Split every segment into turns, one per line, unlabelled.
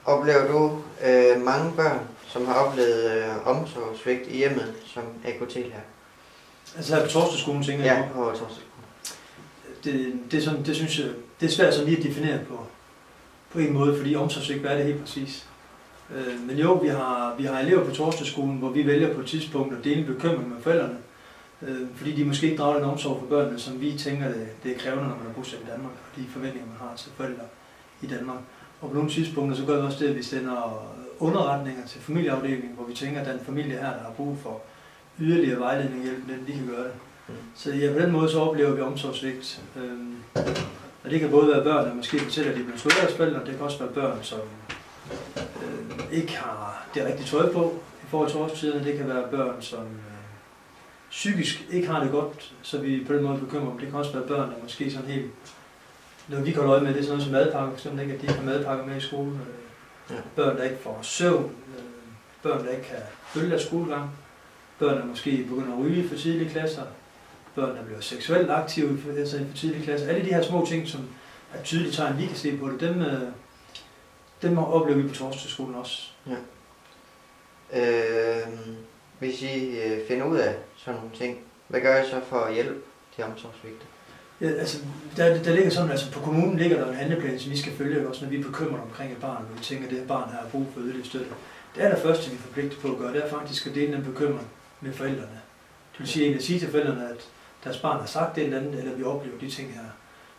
Oplever du mange børn, som har oplevet omsorgssvigt i hjemmet som AKT-lærer?
Altså her på Torsdagsskolen, tænker jeg?
Ja, på Torsdagsskolen.
Det synes jeg, det er svært sådan lige at definere på en måde, fordi omsorgssvigt, hvad er det helt præcis? Men jo, vi har elever på Torsdagsskolen, hvor vi vælger på et tidspunkt at dele bekymring med forældrene, fordi de måske ikke drager den omsorg for børnene, som vi tænker, det er krævende, når man er bosat i Danmark, og de forventninger, man har til forældre i Danmark. Og på nogle tidspunkter, så gør vi også det, at vi sender underretninger til familieafdelingen, hvor vi tænker, at der er en familie her, der har brug for yderligere vejledning og hjælp, den de kan gøre det. Så ja, på den måde så oplever vi omsorgssvigt. Og det kan både være børn, der måske fortæller, at de bliver slået af forældre, det kan også være børn, som ikke har det rigtige tøj på i forhold til årstiderne. Det kan være børn, som psykisk ikke har det godt, så vi på den måde bekymrer dem. Det kan også være børn, der måske sådan helt... Når vi kan holde øje med, det er sådan noget som madpakker, eksempel ikke, at de ikke har madpakker med i skolen. Børn, der ikke får søvn. Børn, der ikke kan følge deres skolegang. Børn, der måske begynder at ryge for tidlige klasser. Børn, der bliver seksuelt aktive i for tidlige klasser. Alle de her små ting, som er tydelige tegn, vi kan se på det, dem oplever vi på Torsdagsskolen også.
Ja. Hvis I finder ud af sådan nogle ting, hvad gør I så for at hjælpe til omsorgssvigt?
Ja, altså, der ligger sådan, altså på kommunen ligger der en handleplan, som vi skal følge, også når vi er bekymret omkring et barn, og vi tænker, at det her barn har brug for yderligere støtte. Det allerførste, vi er forpligtet på at gøre, det er faktisk at dele den bekymring med forældrene. Det vil sige, at sige til forældrene, at deres barn har sagt det eller andet, eller vi oplever de ting her.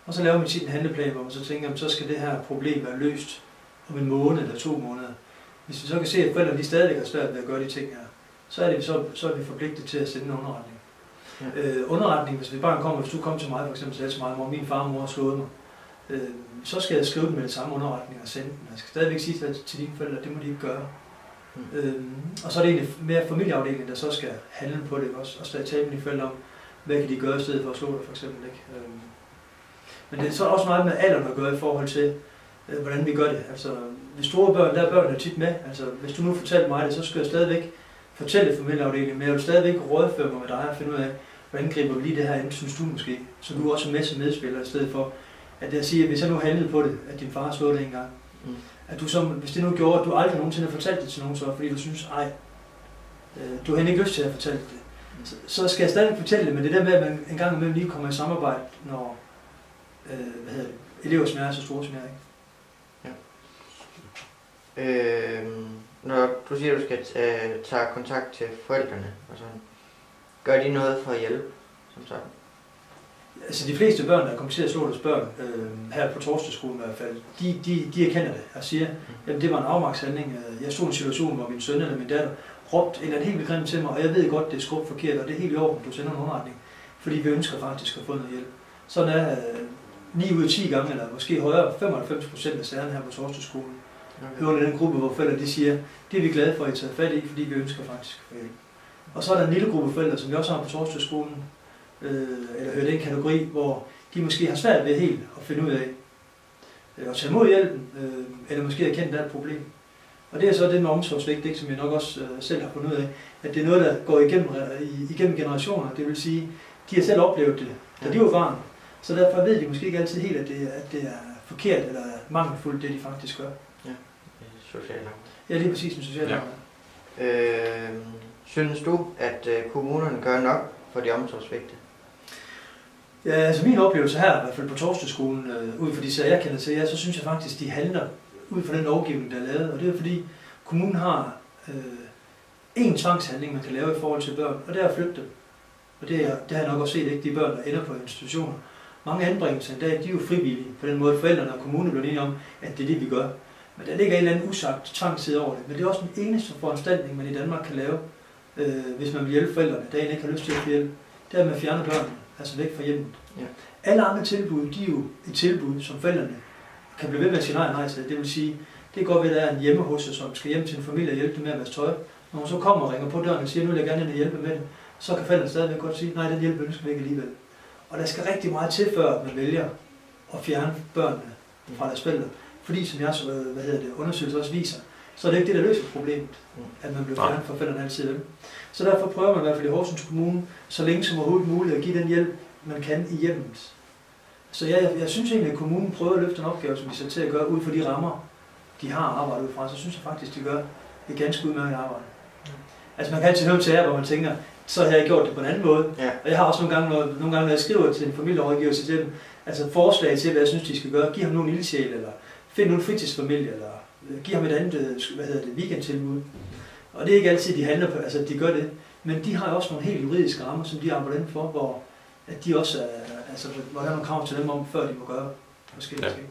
Og så laver man tit en handleplan, hvor man så tænker, at så skal det her problem være løst om en måned eller 2 måneder. Hvis vi så kan se, at forældrene stadigvæk har svært ved at gøre de ting her, så er vi forpligtet til at sende en underretning. Ja. Underretning, hvis du kommer til mig for eksempel, sagde til mig, hvor min far og mor har slået mig, så skal jeg skrive den med det samme underretning og sende den. Jeg skal stadigvæk sige til dine forældre, at det må de ikke gøre. Og så er det egentlig mere familieafdelingen, der så skal handle på det også, og så tale med de forældre om, hvad kan de gøre i stedet for at slå dig for eksempel. Ikke? Men det er så også meget med alderen at gøre i forhold til, hvordan vi gør det. Altså, hvis store børn, der er børnene tit med. Altså, hvis du nu fortæller mig det, så skal jeg stadigvæk fortælle familieafdelingen, men jeg vil stadigvæk rådføre mig med dig og finde ud af, hvordan griber vi lige det her ind, synes du måske. Så du er også med som medspiller, i stedet for, at jeg siger, at hvis jeg nu handlede på det, at din far har slået det en gang, at du så, hvis det nu gjorde, at du aldrig nogensinde har fortalt det til nogen, så fordi du synes, ej, du har ikke lyst til at fortælle det, så skal jeg stadig fortælle det, men det der med, at man en gang imellem lige kommer i samarbejde, når elever smager så store smager, ikke?
Når du siger, at du skal tage kontakt til forældrene, og sådan, gør de noget for at hjælpe, som sagt? Altså
de fleste børn, der kommer til at slå deres børn, her på Torsdagsskolen i hvert fald, de erkender det og siger, at det var en afmagtshandling. Jeg stod i en situation, hvor min søn eller min datter råbte eller helt vildt grimt til mig, og jeg ved godt, det er skrubt forkert, og det er helt i orden, du sender en underretning, fordi vi ønsker faktisk at få noget hjælp. Sådan er 9 ud af 10 gange, eller måske højere, 95% af sagerne her på Torsdagsskolen. Hører den gruppe, hvor forældre de siger, det er vi glade for, at I tager fat i, fordi vi ønsker faktisk at få hjælp. Og så er der en lille gruppe forældre, som vi også har på Torsdagsskolen, eller hører den kategori, hvor de måske har svært ved helt at finde ud af at tage imod hjælpen, eller måske erkende, at der er et problem. Og det er så det med omsorgssvigt, som jeg nok også selv har fundet ud af, at det er noget, der går igennem generationer. Det vil sige, de har selv oplevet det, da de var barn. Så derfor ved de måske ikke altid helt, at det er forkert eller mangelfuldt, det de faktisk gør.
Ja, socialt.
Ja, lige præcis med socialt.
Ja. Synes du, at kommunerne gør nok for de omsorgssvigte?
Ja, altså min oplevelse her, i hvert fald på Torsdagsskolen, ud fra de sager, jeg kender til, så synes jeg faktisk, de handler ud fra den lovgivning, der er lavet. Og det er fordi, kommunen har én tvangshandling, man kan lave i forhold til børn, og det er at flytte dem. Og det har jeg nok også set, ikke de børn, der ender på institutioner. Mange anbringelser i dag, de er jo frivillige. På den måde, forældrene og kommunen bliver enige om, at det er det, vi gør. Men der ligger en eller anden usagt tvangsside over det. Men det er også den eneste foranstaltning, man i Danmark kan lave, hvis man vil hjælpe forældrene, der ikke har lyst til at få hjælp. Det er med at fjerne børnene, altså væk fra hjemmet. Ja. Alle andre tilbud, de er jo et tilbud, som forældrene kan blive ved med at sige nej til. Det vil sige, det går ved, at der er en hjemme hos sig, som skal hjem til en familie og hjælpe dem med at vaske tøj. Når hun så kommer og ringer på døren og siger, nu vil jeg gerne ind og hjælpe med det, så kan forældrene stadigvæk godt sige, nej, den hjælp ønsker vi ikke alligevel. Og der skal rigtig meget til, før man vælger at fjerne børnene fra deres forældre. Fordi, som jeg undersøgelser også viser, så er det ikke det, der løser problemet, at man bliver fjernet fra forældrene altid. Så derfor prøver man i hvert fald i Horsens Kommune, så længe som overhovedet muligt, at give den hjælp, man kan i hjemmet. Så jeg synes egentlig, at kommunen prøver at løfte en opgave, som vi sætter til at gøre ud for de rammer, de har arbejdet ud fra, så synes jeg faktisk, de gør et ganske udmærket arbejde. Altså man kan altid høre om sager, hvor man tænker, så har jeg gjort det på en anden måde.
Ja.
Og jeg har også nogle gange, når jeg skriver til en familierådgiver, så til dem, altså forslag til, hvad jeg synes, de skal gøre. Giv ham nogle ildsjæl, eller find nogle fritidsfamilie, eller giv ham et andet, weekendtilbud. Og det er ikke altid, de handler på, altså de gør det. Men de har jo også nogle helt juridiske rammer, som de arbejder inden for, hvor at de også er, altså, hvor der er nogle krav til dem om, før de må gøre forskellige ting.